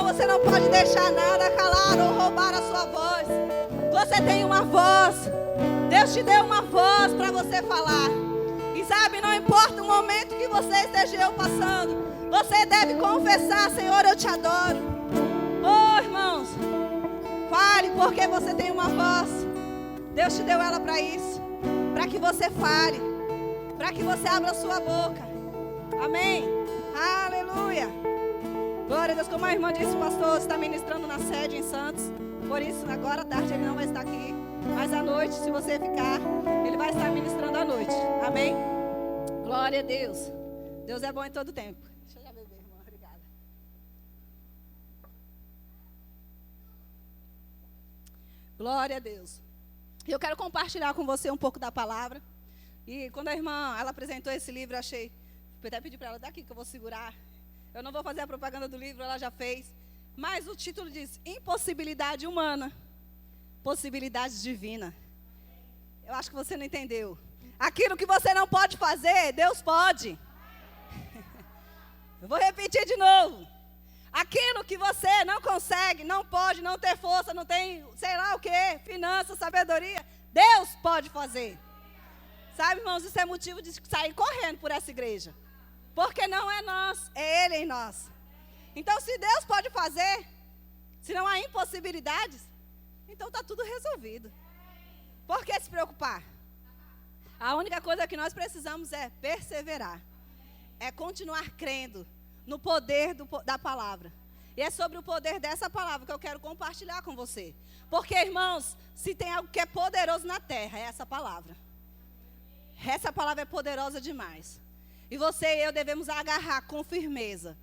irmão, você não pode deixar nada calar ou roubar a sua voz. Você tem uma voz. Deus te deu uma voz para você falar. E sabe, não importa o momento que você esteja passando, você deve confessar: Senhor, eu te adoro. Oh, irmãos, fale, porque você tem uma voz. Deus te deu ela para isso, para que você fale, para que você abra a sua boca. Amém? Aleluia. Glória a Deus. Como a irmã disse, o pastor está ministrando na sede em Santos. Por isso, agora à tarde ele não vai estar aqui, mas à noite, se você ficar, ele vai estar ministrando à noite. Amém? Glória a Deus. Deus é bom em todo tempo. Deixa eu já beber, irmã. Obrigada. Glória a Deus. Eu quero compartilhar com você um pouco da palavra. E quando a irmã, ela apresentou esse livro, eu achei... Vou até pedir para ela daqui que eu vou segurar. Eu não vou fazer a propaganda do livro, ela já fez. Mas o título diz: Impossibilidade humana, possibilidade divina. Eu acho que você não entendeu. Aquilo que você não pode fazer, Deus pode. Eu vou repetir de novo. Aquilo que você não consegue, não pode, não ter força, não tem, sei lá o quê, finanças, sabedoria, Deus pode fazer. Sabe, irmãos, isso é motivo de sair correndo por essa igreja. Porque não é nós, é Ele em nós. Então, se Deus pode fazer, se não há impossibilidades, então está tudo resolvido. Por que se preocupar? A única coisa que nós precisamos é perseverar. É continuar crendo no poder da palavra. E é sobre o poder dessa palavra que eu quero compartilhar com você. Porque, irmãos, se tem algo que é poderoso na terra, é essa palavra. Essa palavra é poderosa demais. E você e eu devemos agarrar com firmeza.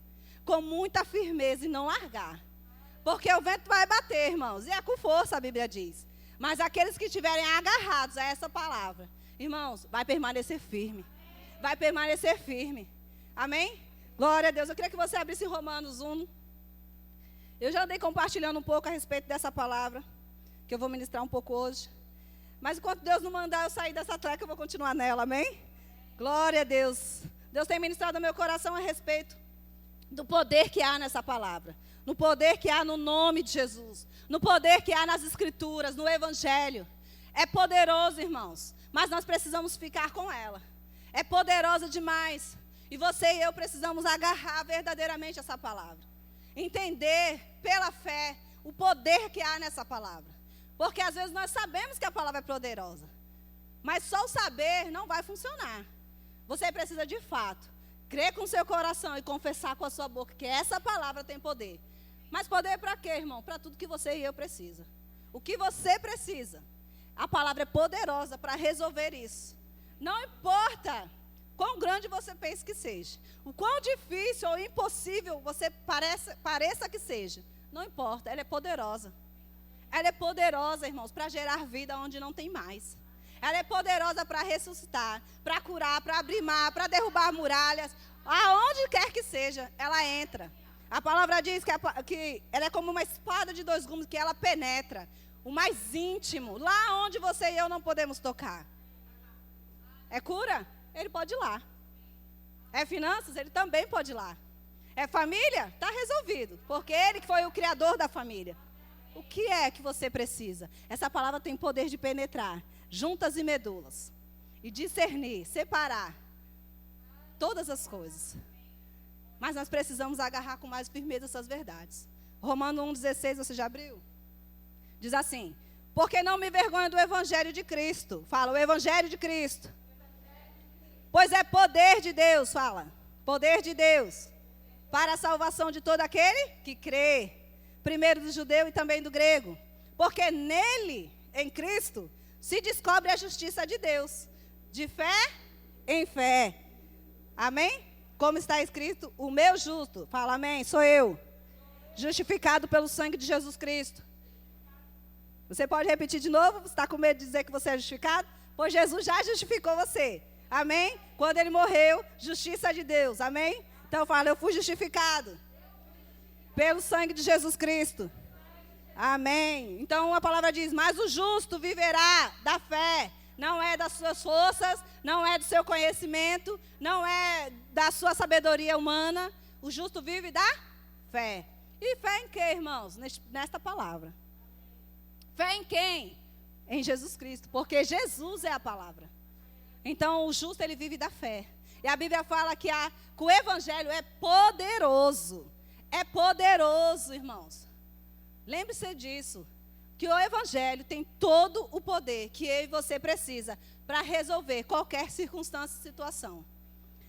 Com muita firmeza e não largar. Porque o vento vai bater, irmãos. E é com força, a Bíblia diz. Mas aqueles que estiverem agarrados a essa palavra, irmãos, vai permanecer firme. Vai permanecer firme. Amém? Glória a Deus. Eu queria que você abrisse Romanos 1. Eu já andei compartilhando um pouco a respeito dessa palavra, que eu vou ministrar um pouco hoje. Mas enquanto Deus não mandar eu sair dessa treca, eu vou continuar nela, amém? Glória a Deus. Deus tem ministrado no meu coração a respeito do poder que há nessa palavra. No poder que há no nome de Jesus. No poder que há nas escrituras, no evangelho. É poderoso, irmãos. Mas nós precisamos ficar com ela. É poderosa demais. E você e eu precisamos agarrar verdadeiramente essa palavra. Entender pela fé o poder que há nessa palavra. Porque às vezes nós sabemos que a palavra é poderosa. Mas só o saber não vai funcionar. Você precisa de fato crer com o seu coração e confessar com a sua boca que essa palavra tem poder. Mas poder para quê, irmão? Para tudo que você e eu precisa. O que você precisa. A palavra é poderosa para resolver isso. Não importa quão grande você pense que seja. O quão difícil ou impossível você pareça que seja. Não importa, ela é poderosa. Ela é poderosa, irmãos, para gerar vida onde não tem mais. Ela é poderosa para ressuscitar, para curar, para abrir mar, para derrubar muralhas. Aonde quer que seja, ela entra. A palavra diz que ela é como uma espada de dois gumes, que ela penetra. O mais íntimo, lá onde você e eu não podemos tocar. É cura? Ele pode ir lá. É finanças? Ele também pode ir lá. É família? Está resolvido, porque ele que foi o criador da família. O que é que você precisa? Essa palavra tem poder de penetrar juntas e medulas. E discernir, separar todas as coisas. Mas nós precisamos agarrar com mais firmeza essas verdades. Romanos 1,16, você já abriu? Diz assim: porque não me envergonho do evangelho de Cristo. Fala, o evangelho de Cristo. Pois é poder de Deus, fala. Poder de Deus. Para a salvação de todo aquele que crê. Primeiro do judeu e também do grego. Porque nele, em Cristo, se descobre a justiça de Deus. De fé em fé. Amém? Como está escrito, o meu justo. Fala amém, sou eu. Justificado pelo sangue de Jesus Cristo. Você pode repetir de novo? Você está com medo de dizer que você é justificado? Pois Jesus já justificou você. Amém? Quando ele morreu, justiça de Deus. Amém? Então fala, eu fui justificado pelo sangue de Jesus Cristo. Amém? Então a palavra diz, mas o justo viverá da fé. Não é das suas forças, não é do seu conhecimento, não é da sua sabedoria humana. O justo vive da fé. E fé em quê, irmãos? Nesta palavra. Fé em quem? Em Jesus Cristo, porque Jesus é a palavra. Então, o justo, ele vive da fé. E a Bíblia fala que o evangelho é poderoso. É poderoso, irmãos. Lembre-se disso. Que o evangelho tem todo o poder que eu e você precisa para resolver qualquer circunstância e situação.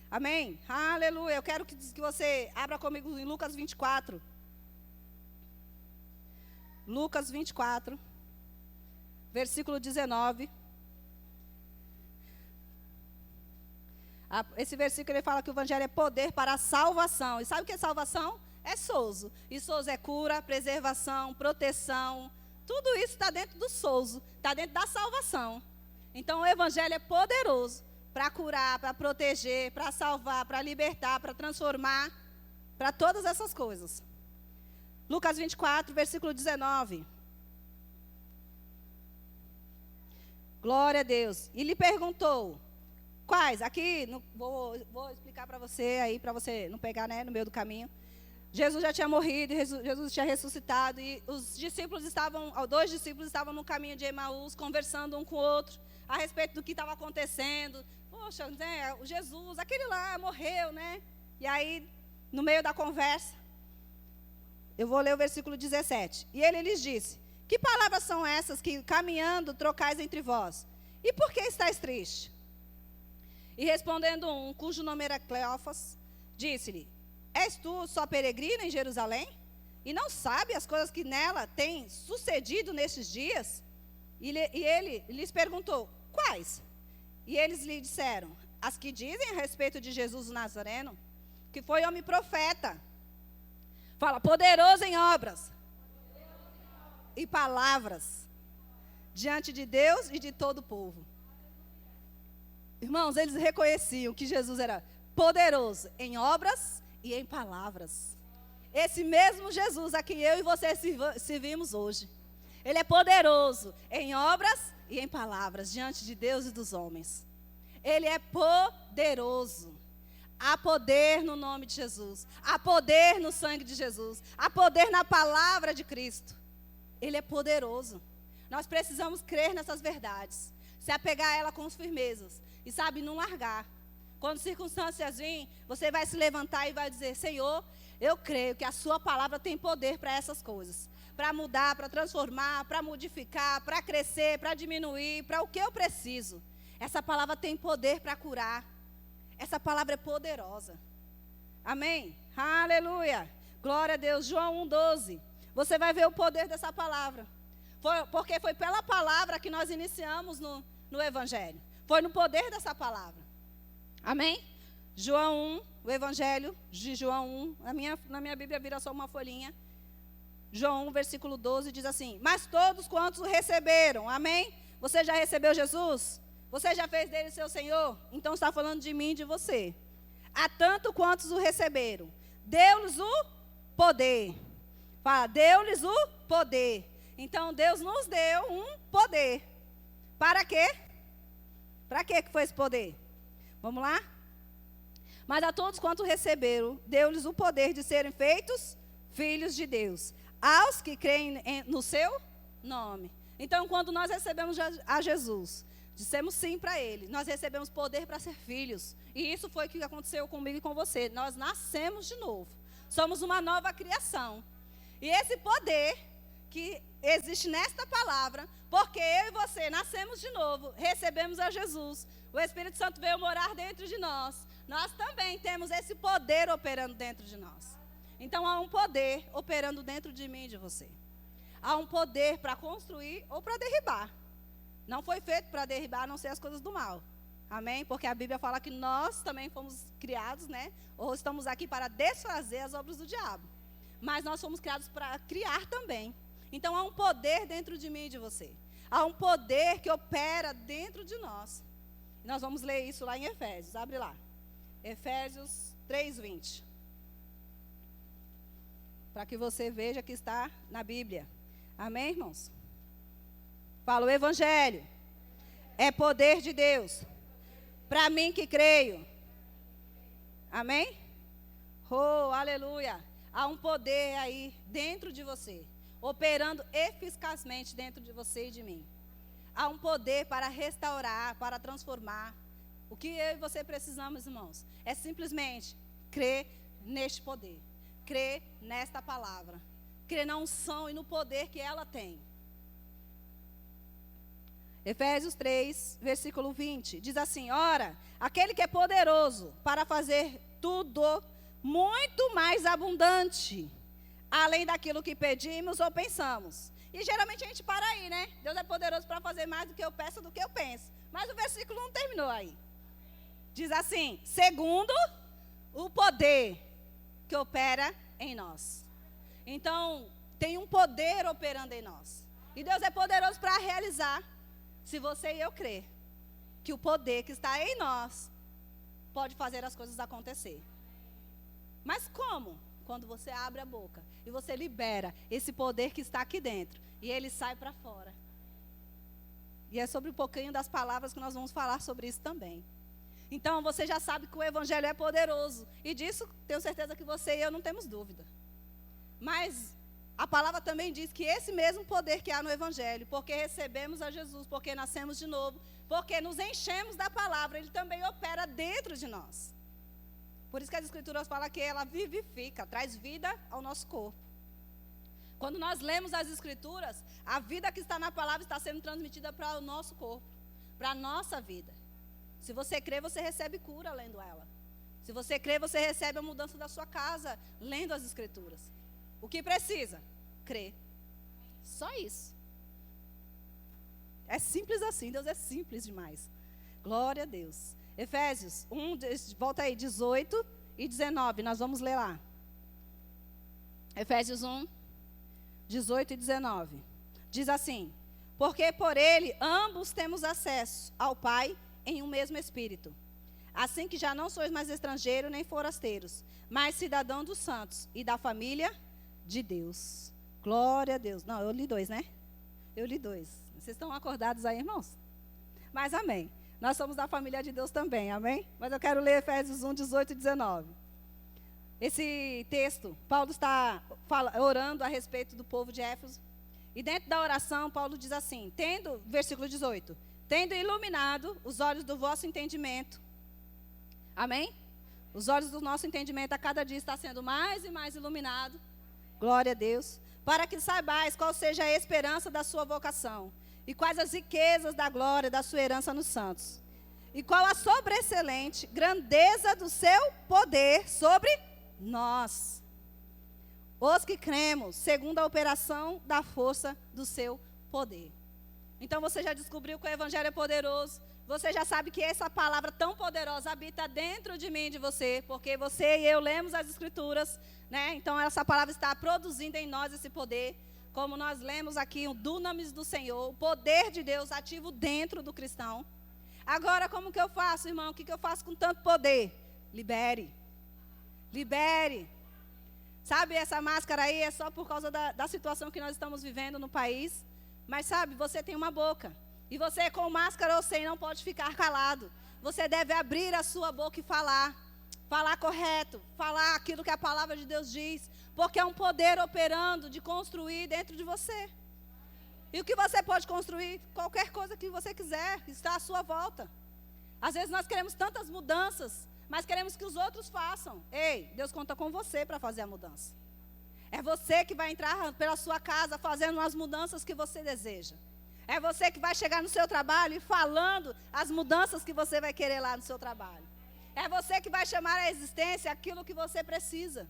Amém? Aleluia. Eu quero que você abra comigo em Lucas 24. Lucas 24, versículo 19. Esse versículo ele fala que o evangelho é poder para a salvação. E sabe o que é salvação? É sozo. E sozo é cura, preservação, proteção. Tudo isso está dentro do sozo, está dentro da salvação. Então o evangelho é poderoso para curar, para proteger, para salvar, para libertar, para transformar, para todas essas coisas. Lucas 24, versículo 19. Glória a Deus. E lhe perguntou, quais? Aqui, vou explicar para você aí, para você não pegar, né, no meio do caminho. Jesus já tinha morrido, Jesus tinha ressuscitado, e os discípulos dois discípulos estavam no caminho de Emaús, conversando um com o outro, a respeito do que estava acontecendo. Poxa, né, o Jesus, aquele lá morreu, né? E aí, no meio da conversa, eu vou ler o versículo 17. E ele lhes disse, que palavras são essas que, caminhando, trocais entre vós? E por que estáis tristes? E respondendo um, cujo nome era Cleófas, disse-lhe, és tu só peregrina em Jerusalém? E não sabe as coisas que nela têm sucedido nestes dias? E ele lhes perguntou, quais? E eles lhe disseram, as que dizem a respeito de Jesus o Nazareno, que foi homem profeta. Fala, poderoso em obras e palavras, diante de Deus e de todo o povo. Irmãos, eles reconheciam que Jesus era poderoso em obras e em palavras. Esse mesmo Jesus a quem eu e você servimos hoje. Ele é poderoso em obras e em palavras, diante de Deus e dos homens. Ele é poderoso. Há poder no nome de Jesus. Há poder no sangue de Jesus. Há poder na palavra de Cristo. Ele é poderoso. Nós precisamos crer nessas verdades. Se apegar a ela com firmezas. E sabe, não largar. Quando circunstâncias vêm, você vai se levantar e vai dizer, Senhor, eu creio que a sua palavra tem poder para essas coisas. Para mudar, para transformar, para modificar, para crescer, para diminuir, para o que eu preciso. Essa palavra tem poder para curar. Essa palavra é poderosa. Amém? Aleluia. Glória a Deus. João 1,12. Você vai ver o poder dessa palavra. Porque foi pela palavra que nós iniciamos no Evangelho. Foi no poder dessa palavra. Amém? João 1, o Evangelho de João 1. Na minha Bíblia vira só uma folhinha. João 1, versículo 12, diz assim, mas todos quantos o receberam, amém? Você já recebeu Jesus? Você já fez dele seu Senhor? Então está falando de mim e de você. A tanto quantos o receberam, deu-lhes o poder. Fala, deu-lhes o poder. Então Deus nos deu um poder. Para quê? Para quê que foi esse poder? Vamos lá? Mas a todos quantos receberam, deu-lhes o poder de serem feitos filhos de Deus. Aos que creem no seu nome. Então, quando nós recebemos a Jesus, dissemos sim para Ele, nós recebemos poder para ser filhos. E isso foi o que aconteceu comigo e com você. Nós nascemos de novo. Somos uma nova criação. E esse poder que existe nesta palavra, porque eu e você nascemos de novo, recebemos a Jesus. O Espírito Santo veio morar dentro de nós. Nós também temos esse poder operando dentro de nós. Então, há um poder operando dentro de mim e de você. Há um poder para construir ou para derribar. Não foi feito para derribar, a não ser as coisas do mal. Amém? Porque a Bíblia fala que nós também fomos criados, né? Ou estamos aqui para desfazer as obras do diabo. Mas nós fomos criados para criar também. Então, há um poder dentro de mim e de você. Há um poder que opera dentro de nós. E nós vamos ler isso lá em Efésios. Abre lá. Efésios 3:20. Para que você veja que está na Bíblia. Amém, irmãos? Fala, o Evangelho é poder de Deus. Para mim que creio. Amém? Oh, aleluia. há um poder aí dentro de você, operando eficazmente dentro de você e de mim. Há um poder para restaurar, para transformar. O que eu e você precisamos, irmãos, é simplesmente crer neste poder, crer nesta palavra, crer na unção e no poder que ela tem. Efésios 3, versículo 20, diz assim: ora, aquele que é poderoso para fazer tudo muito mais abundante, além daquilo que pedimos ou pensamos. E geralmente a gente para aí, né? Deus é poderoso para fazer mais do que eu peço, do que eu penso. Mas o versículo não terminou aí. Diz assim: segundo o poder que opera em nós. Então, tem um poder operando em nós. E Deus é poderoso para realizar, se você e eu crer que o poder que está em nós pode fazer as coisas acontecer. Mas como? Quando você abre a boca e você libera esse poder que está aqui dentro e ele sai para fora. E é sobre um pouquinho das palavras que nós vamos falar sobre isso também. Então você já sabe que o evangelho é poderoso, e disso tenho certeza que você e eu não temos dúvida. Mas a palavra também diz que esse mesmo poder que há no evangelho, porque recebemos a Jesus, porque nascemos de novo, porque nos enchemos da palavra, ele também opera dentro de nós. Por isso que as escrituras falam que ela vivifica, traz vida ao nosso corpo. Quando nós lemos as escrituras, a vida que está na palavra está sendo transmitida para o nosso corpo, para a nossa vida. Se você crê, você recebe cura lendo ela. Se você crê, você recebe a mudança da sua casa lendo as escrituras. O que precisa? Crer. Só isso. É simples assim, Deus é simples demais. Glória a Deus. Efésios 1, volta aí, 18 e 19, nós vamos ler lá. Efésios 1, 18 e 19. Diz assim: porque por ele ambos temos acesso ao Pai em um mesmo Espírito. Assim que já não sois mais estrangeiros nem forasteiros, mas cidadão dos santos e da família de Deus. Glória a Deus. Não, eu li 2, né? Eu li 2. Vocês estão acordados aí, irmãos? Mas amém. Nós somos da família de Deus também, amém? Mas eu quero ler Efésios 1, 18 e 19. Esse texto, Paulo está orando a respeito do povo de Éfeso. E dentro da oração, Paulo diz assim, versículo 18, tendo iluminado os olhos do vosso entendimento. Amém? Os olhos do nosso entendimento a cada dia está sendo mais e mais iluminado. Glória a Deus. Para que saibais qual seja a esperança da sua vocação. E quais as riquezas da glória da sua herança nos santos. E qual a sobreexcelente grandeza do seu poder sobre nós. Os que cremos, segundo a operação da força do seu poder. Então você já descobriu que o evangelho é poderoso. Você já sabe que essa palavra tão poderosa habita dentro de mim e de você. Porque você e eu lemos as escrituras, né? Então essa palavra está produzindo em nós esse poder. Como nós lemos aqui, o dunamis do Senhor, o poder de Deus ativo dentro do cristão. Agora, como que eu faço, irmão? O que eu faço com tanto poder? Libere. Libere. Sabe, essa máscara aí é só por causa da situação que nós estamos vivendo no país. Mas sabe, você tem uma boca. E você com máscara ou sem não pode ficar calado. Você deve abrir a sua boca e falar. Falar correto. Falar aquilo que a palavra de Deus diz. Porque é um poder operando de construir dentro de você. E o que você pode construir? Qualquer coisa que você quiser, está à sua volta. Às vezes nós queremos tantas mudanças, mas queremos que os outros façam. Ei, Deus conta com você para fazer a mudança. É você que vai entrar pela sua casa fazendo as mudanças que você deseja. É você que vai chegar no seu trabalho e falando as mudanças que você vai querer lá no seu trabalho. É você que vai chamar à existência aquilo que você precisa.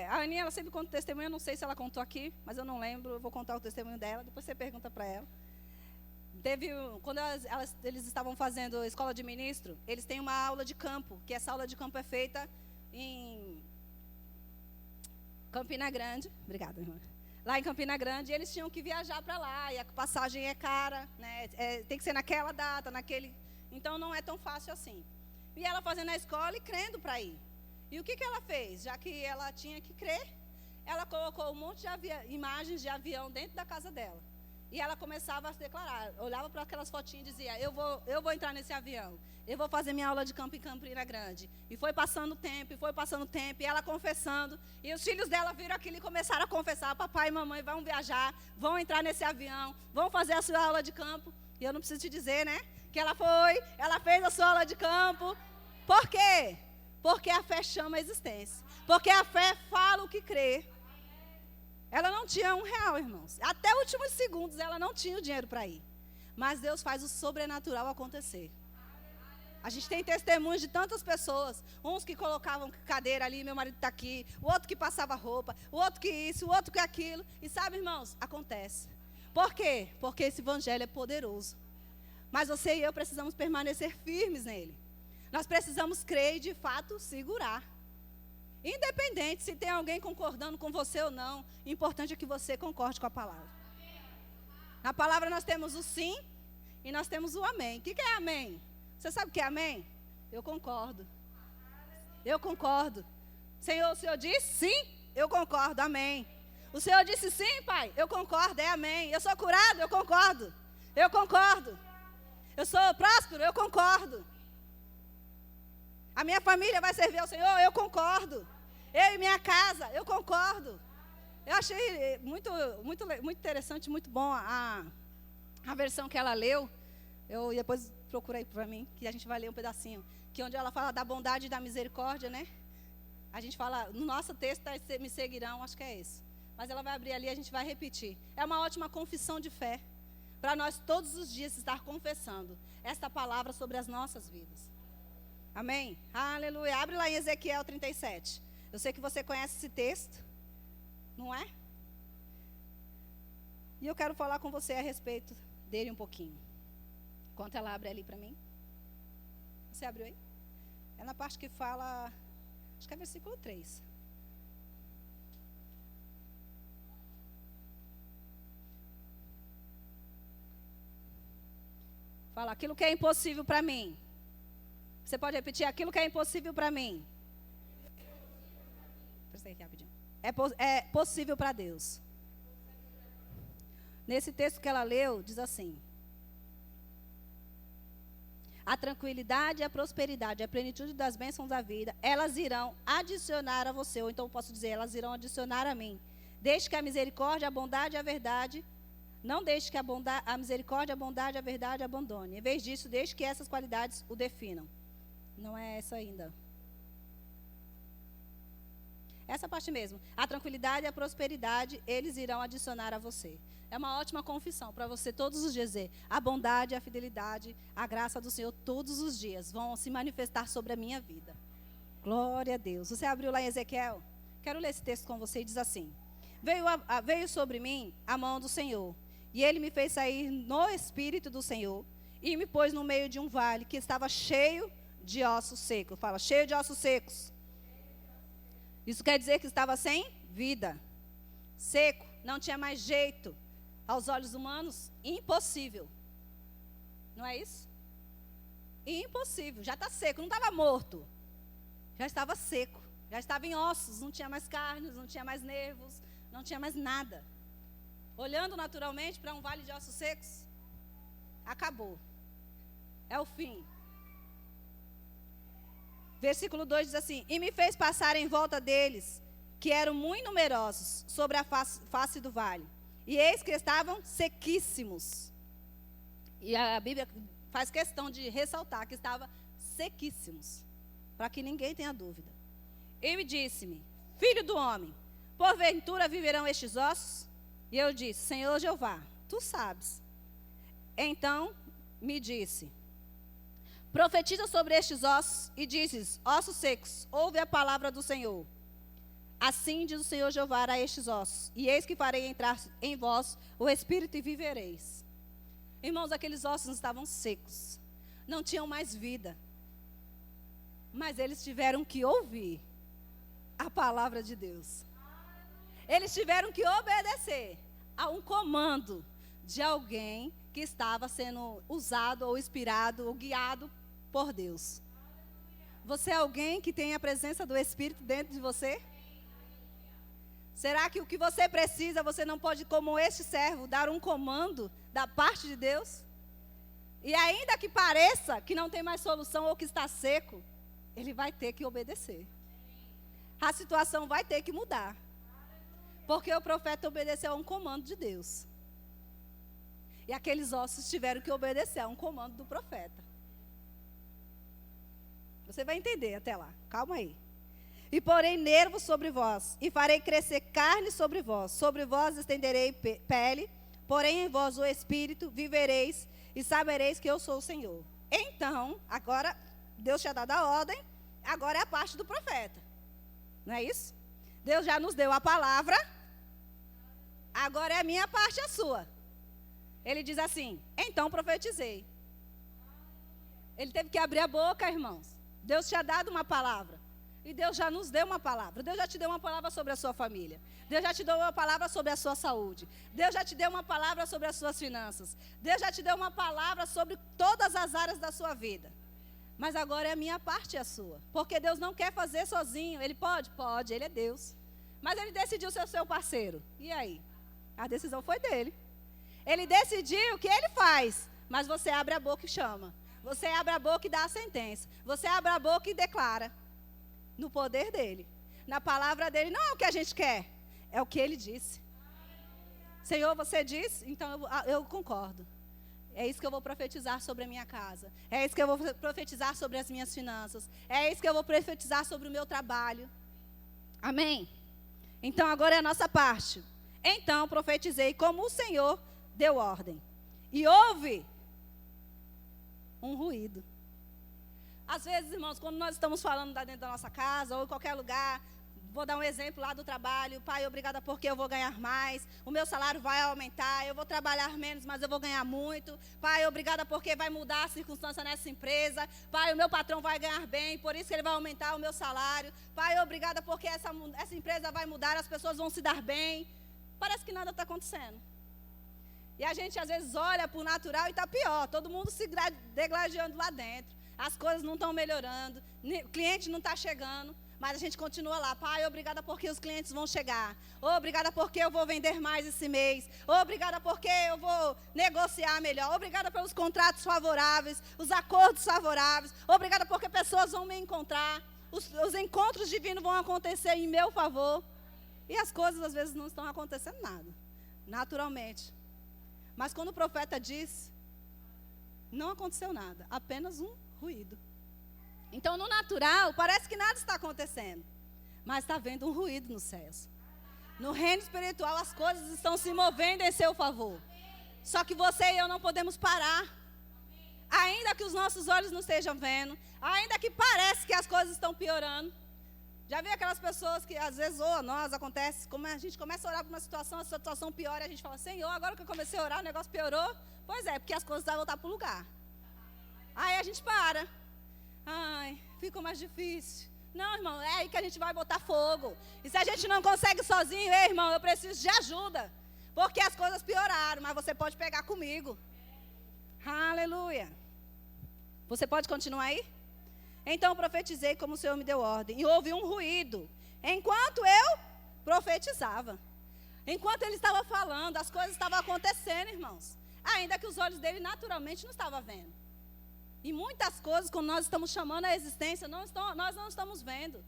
A Aninha, ela sempre conta testemunho, eu não sei se ela contou aqui, mas eu não lembro, eu vou contar o testemunho dela, depois você pergunta para ela. Quando eles estavam fazendo escola de ministro, eles têm uma aula de campo, que essa aula de campo é feita em Campina Grande, obrigada, irmã. Lá em Campina Grande, eles tinham que viajar para lá, e a passagem é cara, né? Tem que ser naquela data, então não é tão fácil assim. E ela fazendo a escola e crendo para ir. E o que ela fez? Já que ela tinha que crer, ela colocou um monte de imagens de avião dentro da casa dela. E ela começava a declarar, olhava para aquelas fotinhas e dizia, eu vou entrar nesse avião, eu vou fazer minha aula de campo em Campina Grande. E foi passando o tempo, e ela confessando. E os filhos dela viram aquilo e começaram a confessar. Papai e mamãe vão viajar, vão entrar nesse avião, vão fazer a sua aula de campo. E eu não preciso te dizer, né? Que ela fez a sua aula de campo. Por quê? Porque a fé chama a existência. Porque a fé fala o que crê. Ela não tinha R$1, irmãos. Até os últimos segundos ela não tinha o dinheiro para ir. Mas Deus faz o sobrenatural acontecer. A gente tem testemunhos de tantas pessoas. Uns que colocavam cadeira ali, meu marido está aqui. O outro que passava roupa. O outro que isso, o outro que aquilo. E sabe, irmãos, acontece. Por quê? Porque esse evangelho é poderoso. Mas você e eu precisamos permanecer firmes nele. Nós precisamos crer e, de fato, segurar. Independente se tem alguém concordando com você ou não, o importante é que você concorde com a palavra. Na palavra nós temos o sim e nós temos o amém. O que é amém? Você sabe o que é amém? Eu concordo. Eu concordo. Senhor, o Senhor disse sim, eu concordo, amém. O Senhor disse sim, Pai, eu concordo, é amém. Eu sou curado, eu concordo. Eu concordo. Eu sou próspero, eu concordo. A minha família vai servir ao Senhor, eu concordo. Eu e minha casa, eu concordo. Eu achei muito interessante, muito bom a versão que ela leu. Eu depois procurei para mim, que a gente vai ler um pedacinho. Que onde ela fala da bondade e da misericórdia, né? A gente fala, no nosso texto, me seguirão, acho que é esse. Mas ela vai abrir ali e a gente vai repetir. É uma ótima confissão de fé. Para nós todos os dias estar confessando esta palavra sobre as nossas vidas. Amém? Aleluia. Abre lá em Ezequiel 37. Eu sei que você conhece esse texto. Não é? E eu quero falar com você a respeito dele um pouquinho. Enquanto ela abre ali para mim. Você abriu aí? É na parte que fala, acho que é versículo 3. Fala, aquilo que é impossível para mim. Você pode repetir? Aquilo que é impossível para mim. Presta aqui rapidinho. É possível para Deus. Nesse texto que ela leu, diz assim: a tranquilidade e a prosperidade, a plenitude das bênçãos da vida, elas irão adicionar a você, ou então eu posso dizer, elas irão adicionar a mim. Desde que a misericórdia, a bondade e a verdade, não deixe que a misericórdia, a bondade e a verdade abandone. Em vez disso, deixe que essas qualidades o definam. Não é essa ainda. Essa parte mesmo. A tranquilidade e a prosperidade, eles irão adicionar a você. É uma ótima confissão para você todos os dias dizer: a bondade, a fidelidade, a graça do Senhor todos os dias vão se manifestar sobre a minha vida. Glória a Deus. Você abriu lá em Ezequiel? Quero ler esse texto com você e diz assim: veio sobre mim a mão do Senhor, e ele me fez sair no espírito do Senhor, e me pôs no meio de um vale que estava cheio de ossos secos. Fala, cheio de ossos secos. Isso quer dizer que estava sem vida. Seco, não tinha mais jeito. Aos olhos humanos, impossível. Não é isso? Impossível, já está seco, não estava morto. Já estava seco, já estava em ossos, não tinha mais carnes, não tinha mais nervos, não tinha mais nada. Olhando naturalmente para um vale de ossos secos, acabou. É o fim. Versículo 2 diz assim: e me fez passar em volta deles, que eram muito numerosos, sobre a face do vale. E eis que estavam sequíssimos. E a Bíblia faz questão de ressaltar que estava sequíssimos, para que ninguém tenha dúvida. E me disse-me: filho do homem, porventura viverão estes ossos? E eu disse: Senhor Jeová, tu sabes. Então me disse: profetiza sobre estes ossos e dizes: ossos secos, ouve a palavra do Senhor. Assim diz o Senhor Jeová a estes ossos: e eis que farei entrar em vós o espírito e vivereis. Irmãos, aqueles ossos estavam secos, não tinham mais vida, mas eles tiveram que ouvir a palavra de Deus. Eles tiveram que obedecer a um comando de alguém que estava sendo usado ou inspirado ou guiado por Deus. Você é alguém que tem a presença do Espírito dentro de você? Será que o que você precisa, você não pode, como este servo, dar um comando da parte de Deus? E ainda que pareça que não tem mais solução ou que está seco, ele vai ter que obedecer. A situação vai ter que mudar. Porque o profeta obedeceu a um comando de Deus. E aqueles ossos tiveram que obedecer a um comando do profeta. Você vai entender até lá, calma aí. E porei nervos sobre vós, e farei crescer carne sobre vós estenderei pele, porém em vós o espírito, vivereis, e sabereis que eu sou o Senhor. Então, agora, Deus tinha dado a ordem, agora é a parte do profeta. Não é isso? Deus já nos deu a palavra, agora é a minha parte e a sua. Ele diz assim, então profetizei. Ele teve que abrir a boca, irmãos. Deus tinha dado uma palavra. E Deus já nos deu uma palavra. Deus já te deu uma palavra sobre a sua família. Deus já te deu uma palavra sobre a sua saúde. Deus já te deu uma palavra sobre as suas finanças. Deus já te deu uma palavra sobre todas as áreas da sua vida. Mas agora é a minha parte e a sua. Porque Deus não quer fazer sozinho. Ele pode? Pode, Ele é Deus. Mas Ele decidiu ser o seu parceiro. E aí? A decisão foi dele. Ele decidiu o que Ele faz. Mas você abre a boca e chama. Você abre a boca e dá a sentença. Você abre a boca e declara. No poder dele. Na palavra dele. Não é o que a gente quer. É o que Ele disse. Senhor, você disse? Então eu concordo. É isso que eu vou profetizar sobre a minha casa. É isso que eu vou profetizar sobre as minhas finanças. É isso que eu vou profetizar sobre o meu trabalho. Amém? Então agora é a nossa parte. Então profetizei como o Senhor deu ordem. E houve um ruído. Às vezes, irmãos, quando nós estamos falando lá dentro da nossa casa ou em qualquer lugar, vou dar um exemplo lá do trabalho. Pai, obrigada porque eu vou ganhar mais. O meu salário vai aumentar. Eu vou trabalhar menos, mas eu vou ganhar muito. Pai, obrigada porque vai mudar a circunstância nessa empresa. Pai, o meu patrão vai ganhar bem, por isso que ele vai aumentar o meu salário. Pai, obrigada porque essa empresa vai mudar, as pessoas vão se dar bem. Parece que nada está acontecendo. E a gente às vezes olha para o natural e está pior. Todo mundo se degladiando lá dentro. As coisas não estão melhorando. O cliente não está chegando. Mas a gente continua lá. Pai, obrigada porque os clientes vão chegar. Obrigada porque eu vou vender mais esse mês. Obrigada porque eu vou negociar melhor. Obrigada pelos contratos favoráveis. Os acordos favoráveis. Obrigada porque pessoas vão me encontrar. Os encontros divinos vão acontecer em meu favor. E as coisas às vezes não estão acontecendo nada. Naturalmente. Mas quando o profeta diz, não aconteceu nada. Apenas um ruído. Então, no natural, parece que nada está acontecendo. Mas está havendo um ruído nos céus. No reino espiritual, as coisas estão se movendo em seu favor. Só que você e eu não podemos parar. Ainda que os nossos olhos não estejam vendo. Ainda que parece que as coisas estão piorando. Já viu aquelas pessoas que às vezes, ou a nós, acontece, como a gente começa a orar para uma situação, a situação piora, e a gente fala, Senhor, agora que eu comecei a orar, o negócio piorou. Pois é, porque as coisas vão voltar para o lugar. Aí a gente para. Ai, ficou mais difícil. Não, irmão, é aí que a gente vai botar fogo. E se a gente não consegue sozinho, ei, irmão, eu preciso de ajuda. Porque as coisas pioraram, mas você pode pegar comigo. Aleluia. Você pode continuar aí? Então profetizei como o Senhor me deu ordem. E houve um ruído. Enquanto eu profetizava. Enquanto ele estava falando, as coisas estavam acontecendo, irmãos. Ainda que os olhos dele naturalmente não estavam vendo. E muitas coisas, quando nós estamos chamando a existência, nós não estamos vendo.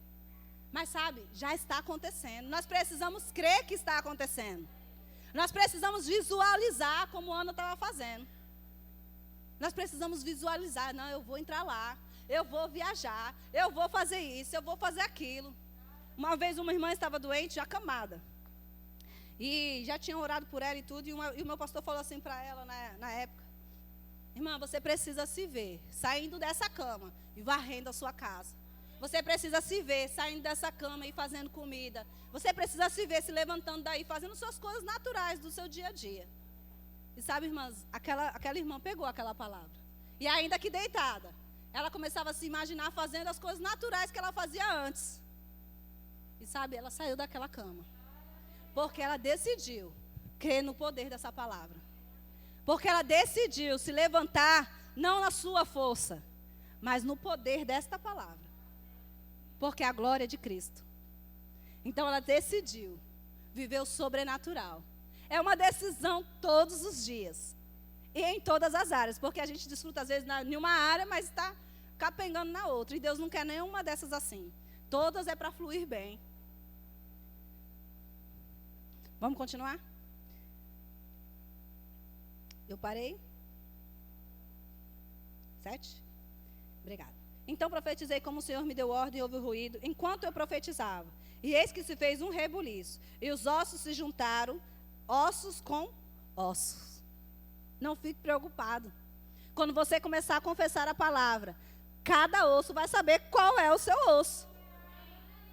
Mas sabe, já está acontecendo. Nós precisamos crer que está acontecendo. Nós precisamos visualizar como a Ana estava fazendo. Nós precisamos visualizar. Não, eu vou entrar lá. Eu vou viajar. Eu vou fazer isso. Eu vou fazer aquilo. Uma vez uma irmã estava doente, já acamada. E já tinham orado por ela e tudo. E o meu pastor falou assim para ela na época. Irmã, você precisa se ver saindo dessa cama e varrendo a sua casa. Você precisa se ver saindo dessa cama e fazendo comida. Você precisa se ver se levantando daí, fazendo suas coisas naturais do seu dia a dia. E sabe, irmãs, aquela irmã pegou aquela palavra. E ainda que deitada, ela começava a se imaginar fazendo as coisas naturais que ela fazia antes. E sabe, ela saiu daquela cama. Porque ela decidiu crer no poder dessa palavra. Porque ela decidiu se levantar, não na sua força, mas no poder desta palavra. Porque a glória é de Cristo. Então ela decidiu viver o sobrenatural. É uma decisão todos os dias. E em todas as áreas, porque a gente desfruta às vezes em uma área, mas está capengando na outra. E Deus não quer nenhuma dessas assim. Todas é para fluir bem. Vamos continuar? Eu parei? 7? Obrigada. Então profetizei como o Senhor me deu ordem e houve ruído, enquanto eu profetizava. E eis que se fez um rebuliço. E os ossos se juntaram, ossos com ossos. Não fique preocupado. Quando você começar a confessar a palavra, cada osso vai saber qual é o seu osso.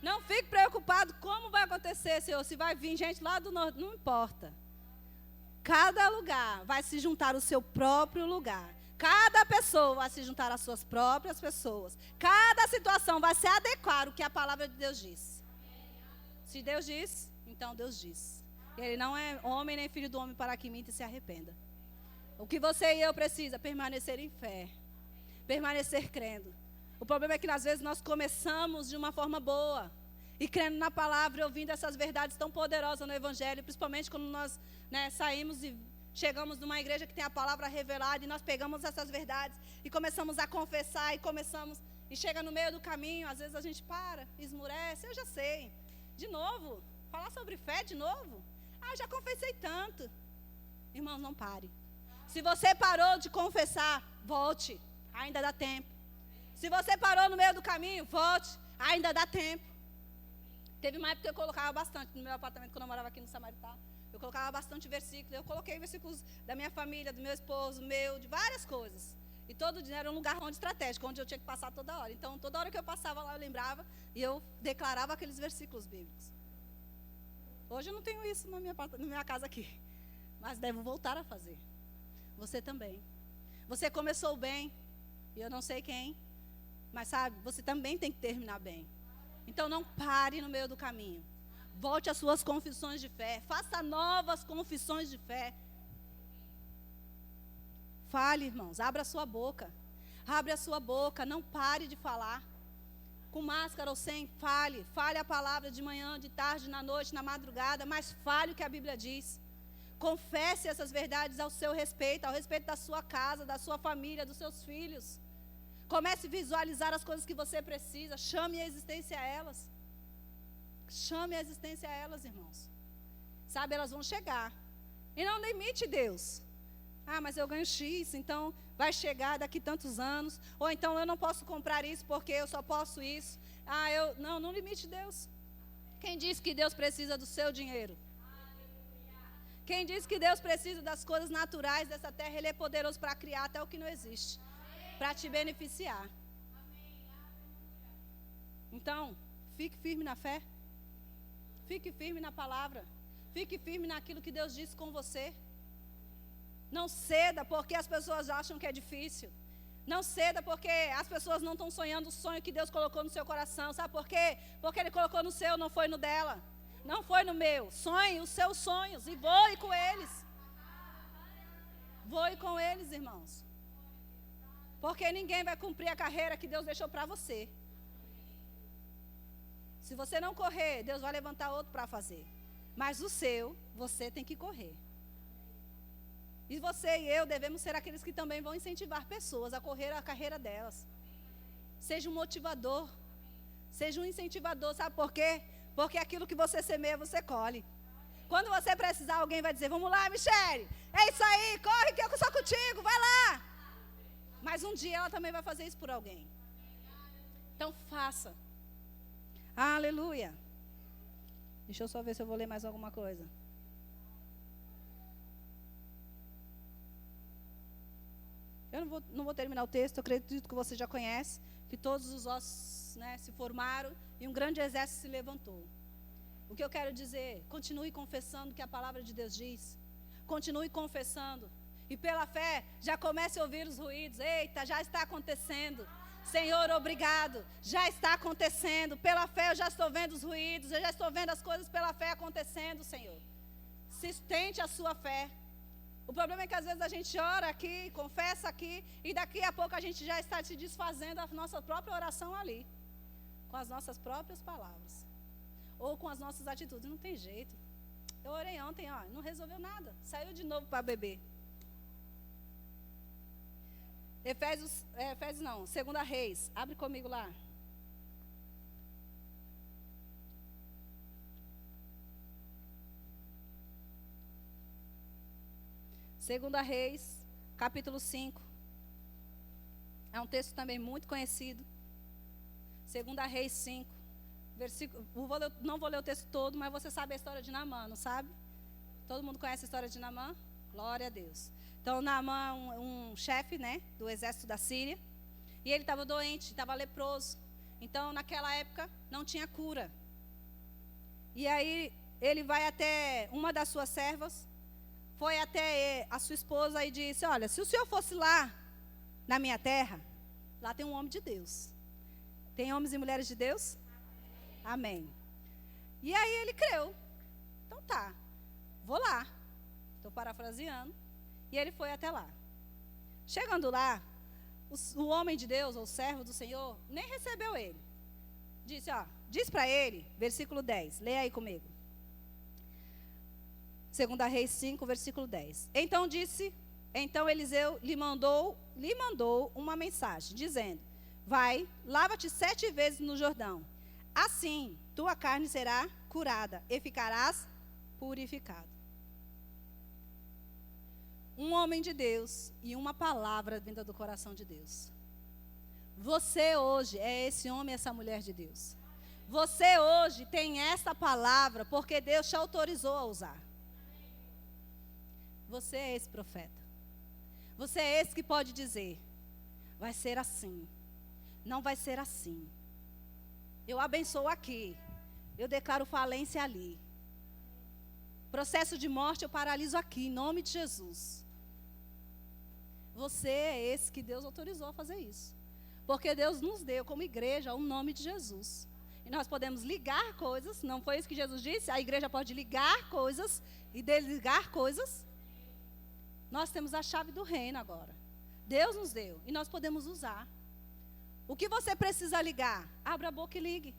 Não fique preocupado como vai acontecer, Senhor. Se vai vir gente lá do norte, não importa. Cada lugar vai se juntar ao seu próprio lugar. Cada pessoa vai se juntar às suas próprias pessoas. Cada situação vai se adequar ao que a palavra de Deus diz. Se Deus diz, então Deus diz. Ele não é homem nem filho do homem para que minta e se arrependa. O que você e eu precisa? Permanecer em fé. Permanecer crendo. O problema é que às vezes nós começamos de uma forma boa. E crendo na palavra e ouvindo essas verdades tão poderosas no Evangelho. Principalmente quando nós saímos e chegamos numa igreja que tem a palavra revelada. E nós pegamos essas verdades e começamos a confessar. E chega no meio do caminho. Às vezes a gente para, esmurece. Eu já sei. De novo. Falar sobre fé de novo. Ah, já confessei tanto. Irmãos, não pare. Se você parou de confessar, volte. Ainda dá tempo. Se você parou no meio do caminho, volte. Ainda dá tempo. Teve uma época que eu colocava bastante no meu apartamento, quando eu morava aqui no Samaritá. Eu colocava bastante versículos. Eu coloquei versículos da minha família, do meu esposo, de várias coisas. E todo dia era um lugar onde estratégico, onde eu tinha que passar toda hora. Então, toda hora que eu passava lá, eu lembrava e eu declarava aqueles versículos bíblicos. Hoje eu não tenho isso na minha casa aqui. Mas devo voltar a fazer. Você também. Você começou bem, e eu não sei quem, mas sabe, você também tem que terminar bem. Então não pare no meio do caminho. Volte às suas confissões de fé. Faça novas confissões de fé. Fale, irmãos, abra a sua boca. Abre a sua boca, não pare de falar. Com máscara ou sem, fale. Fale a palavra de manhã, de tarde, na noite, na madrugada, mas fale o que a Bíblia diz. Confesse essas verdades ao seu respeito, ao respeito da sua casa, da sua família, dos seus filhos. Comece a visualizar as coisas que você precisa. Chame a existência a elas. Chame a existência a elas, irmãos. Sabe, elas vão chegar. E não limite Deus. Ah, mas eu ganho X, então vai chegar daqui tantos anos. Ou então eu não posso comprar isso porque eu só posso isso. Não limite Deus. Quem disse que Deus precisa do seu dinheiro? Quem diz que Deus precisa das coisas naturais dessa terra, Ele é poderoso para criar até o que não existe. Para te beneficiar. Então, fique firme na fé. Fique firme na palavra. Fique firme naquilo que Deus disse com você. Não ceda porque as pessoas acham que é difícil. Não ceda porque as pessoas não estão sonhando o sonho que Deus colocou no seu coração. Sabe por quê? Porque Ele colocou no seu, não foi no dela. Não foi no meu. Sonhe os seus sonhos e voe com eles. Voe com eles, irmãos. Porque ninguém vai cumprir a carreira que Deus deixou para você. Se você não correr, Deus vai levantar outro para fazer. Mas o seu, você tem que correr. E você e eu devemos ser aqueles que também vão incentivar pessoas a correr a carreira delas. Seja um motivador. Seja um incentivador. Sabe por quê? Porque aquilo que você semeia, você colhe. Quando você precisar, alguém vai dizer, vamos lá, Michele, é isso aí, corre que eu sou contigo, vai lá. Mas um dia ela também vai fazer isso por alguém. Então faça. Aleluia. Deixa eu só ver se eu vou ler mais alguma coisa. Eu não vou terminar o texto, eu acredito que você já conhece, que todos os ossos se formaram e um grande exército se levantou. O que eu quero dizer, continue confessando o que a palavra de Deus diz. Continue confessando. E pela fé, já comece a ouvir os ruídos. Eita, já está acontecendo. Senhor, obrigado. Já está acontecendo. Pela fé eu já estou vendo os ruídos. Eu já estou vendo as coisas pela fé acontecendo, Senhor. Sustente a sua fé. O problema é que às vezes a gente ora aqui, confessa aqui, e daqui a pouco a gente já está se desfazendo a nossa própria oração ali. Com as nossas próprias palavras. Ou com as nossas atitudes. Não tem jeito. Eu orei ontem, não resolveu nada. Saiu de novo para beber. Efésios não, 2 Reis. Abre comigo lá. Segunda Reis, capítulo 5. É um texto também muito conhecido. 2 Reis 5. Não vou ler o texto todo, mas você sabe a história de Naamã, não sabe? Todo mundo conhece a história de Naamã? Glória a Deus. Então, Naamã é um chefe, né, do exército da Síria. E ele estava doente, estava leproso. Então, naquela época, não tinha cura. E aí, ele vai até uma das suas servas, foi até a sua esposa e disse: olha, se o senhor fosse lá, na minha terra, lá tem um homem de Deus. Tem homens e mulheres de Deus? Amém. E aí ele creu. Então tá, vou lá. Estou parafraseando. E ele foi até lá. Chegando lá, o homem de Deus, ou o servo do Senhor, nem recebeu ele. Disse, diz para ele, versículo 10, leia aí comigo. 2 Reis 5, versículo 10. Então Eliseu lhe mandou uma mensagem, dizendo: vai, lava-te 7 vezes no Jordão. Assim, tua carne será curada e ficarás purificado. Um homem de Deus e uma palavra vinda do coração de Deus. Você hoje é esse homem e essa mulher de Deus. Você hoje tem essa palavra porque Deus te autorizou a usar. Você é esse profeta. Você é esse que pode dizer: vai ser assim, não vai ser assim. Eu abençoo aqui, eu declaro falência ali. Processo de morte eu paraliso aqui, em nome de Jesus. Você é esse que Deus autorizou a fazer isso. Porque Deus nos deu como igreja o nome de Jesus. E nós podemos ligar coisas, não foi isso que Jesus disse? A igreja pode ligar coisas e desligar coisas. Nós temos a chave do reino agora. Deus nos deu e nós podemos usar. O que você precisa ligar? Abra a boca e ligue.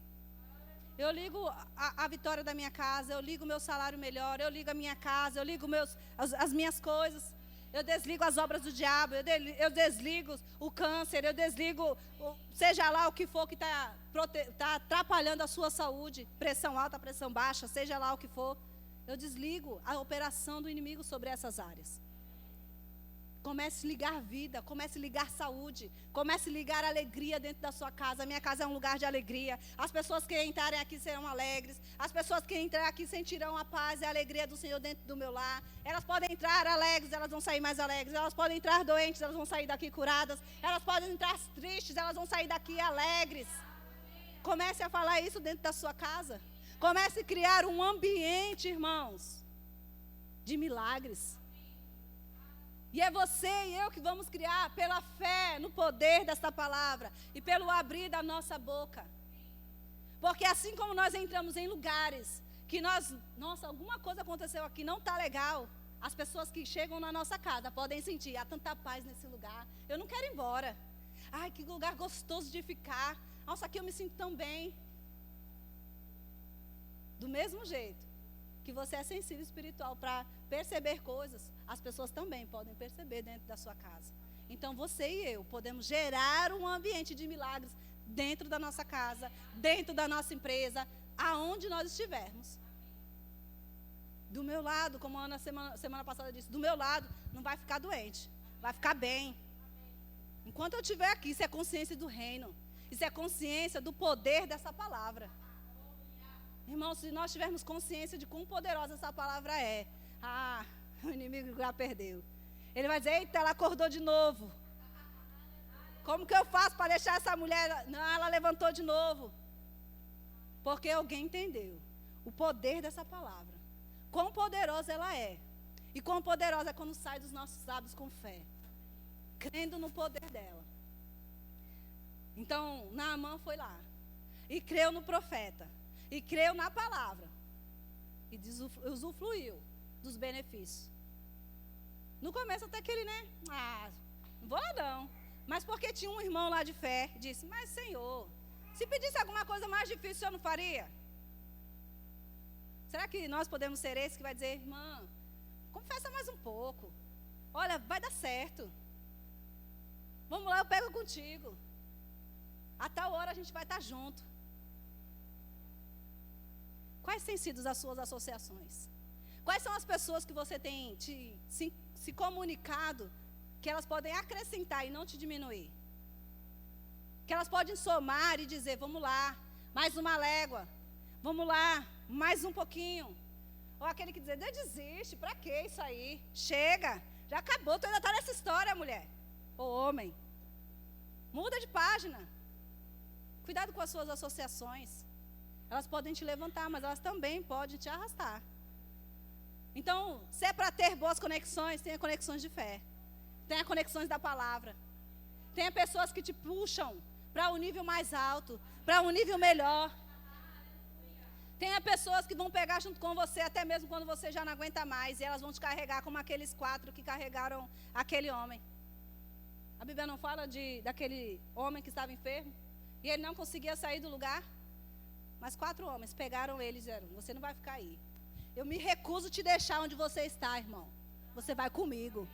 Eu ligo a vitória da minha casa, eu ligo o meu salário melhor, eu ligo a minha casa, eu ligo as minhas coisas. Eu desligo as obras do diabo, eu desligo o câncer, eu desligo, seja lá o que for que está atrapalhando a sua saúde, pressão alta, pressão baixa, seja lá o que for. Eu desligo a operação do inimigo sobre essas áreas. Comece a ligar vida, comece a ligar saúde, comece a ligar alegria dentro da sua casa. A minha casa é um lugar de alegria. As pessoas que entrarem aqui serão alegres. As pessoas que entrarem aqui sentirão a paz e a alegria do Senhor dentro do meu lar. Elas podem entrar alegres, elas vão sair mais alegres. Elas podem entrar doentes, elas vão sair daqui curadas. Elas podem entrar tristes, elas vão sair daqui alegres. Comece a falar isso dentro da sua casa. Comece a criar um ambiente, irmãos, de milagres. E é você e eu que vamos criar pela fé no poder desta palavra e pelo abrir da nossa boca. Porque assim como nós entramos em lugares que nossa, alguma coisa aconteceu aqui, não está legal, as pessoas que chegam na nossa casa podem sentir: há tanta paz nesse lugar, eu não quero ir embora. Ai, que lugar gostoso de ficar. Nossa, aqui eu me sinto tão bem. Do mesmo jeito que você é sensível espiritual para perceber coisas, as pessoas também podem perceber dentro da sua casa. Então você e eu podemos gerar um ambiente de milagres dentro da nossa casa, dentro da nossa empresa, aonde nós estivermos. Do meu lado, como a Ana semana passada disse, do meu lado não vai ficar doente, vai ficar bem. Enquanto eu estiver aqui, isso é consciência do reino, isso é consciência do poder dessa palavra. Irmãos, se nós tivermos consciência de quão poderosa essa palavra é, o inimigo já perdeu. Ele vai dizer: eita, ela acordou de novo. Como que eu faço para deixar essa mulher? Não, ela levantou de novo. Porque alguém entendeu o poder dessa palavra. Quão poderosa ela é. E quão poderosa é quando sai dos nossos lábios com fé. Crendo no poder dela. Então, Naamã foi lá. E creu no profeta. E creu na palavra. E usufruiu dos benefícios. No começo até que ele, não vou lá não. Mas porque tinha um irmão lá de fé, disse: mas Senhor, se pedisse alguma coisa mais difícil, o Senhor não faria? Será que nós podemos ser esse que vai dizer: irmã, confessa mais um pouco. Olha, vai dar certo. Vamos lá, eu pego contigo. A tal hora a gente vai estar junto. Quais têm sido as suas associações? Quais são as pessoas que você tem se comunicado, que elas podem acrescentar e não te diminuir? Que elas podem somar e dizer, vamos lá, mais uma légua. Vamos lá, mais um pouquinho. Ou aquele que diz, desiste, pra que isso aí? Chega, já acabou, tu ainda está nessa história, mulher. Ou homem. Muda de página. Cuidado com as suas associações. Elas podem te levantar, mas elas também podem te arrastar. Então, se é para ter boas conexões, tenha conexões de fé. Tenha conexões da palavra. Tenha pessoas que te puxam para um nível mais alto, para um nível melhor. Tenha pessoas que vão pegar junto com você, até mesmo quando você já não aguenta mais, e elas vão te carregar como aqueles 4 que carregaram aquele homem. A Bíblia não fala daquele homem que estava enfermo, e ele não conseguia sair do lugar? Mas 4 homens pegaram ele e disseram, você não vai ficar aí. Eu me recuso a te deixar onde você está, irmão. Você vai comigo.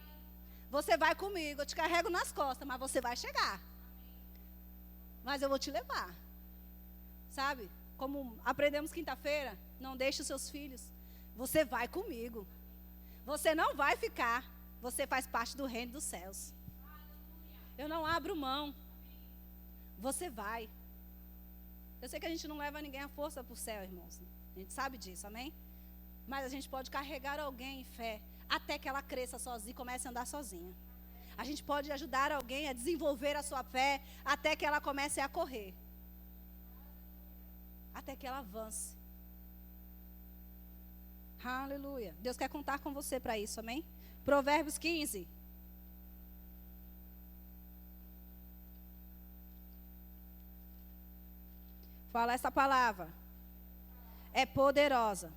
Você vai comigo. Eu te carrego nas costas, mas você vai chegar. Mas eu vou te levar. Sabe? Como aprendemos quinta-feira, não deixe os seus filhos. Você vai comigo. Você não vai ficar. Você faz parte do reino dos céus. Eu não abro mão. Você vai. Eu sei que a gente não leva ninguém à força para o céu, irmãos. A gente sabe disso, amém? Mas a gente pode carregar alguém em fé até que ela cresça sozinha e comece a andar sozinha. A gente pode ajudar alguém a desenvolver a sua fé até que ela comece a correr. Até que ela avance. Aleluia. Deus quer contar com você para isso, amém? Provérbios 15. Fala essa palavra. É poderosa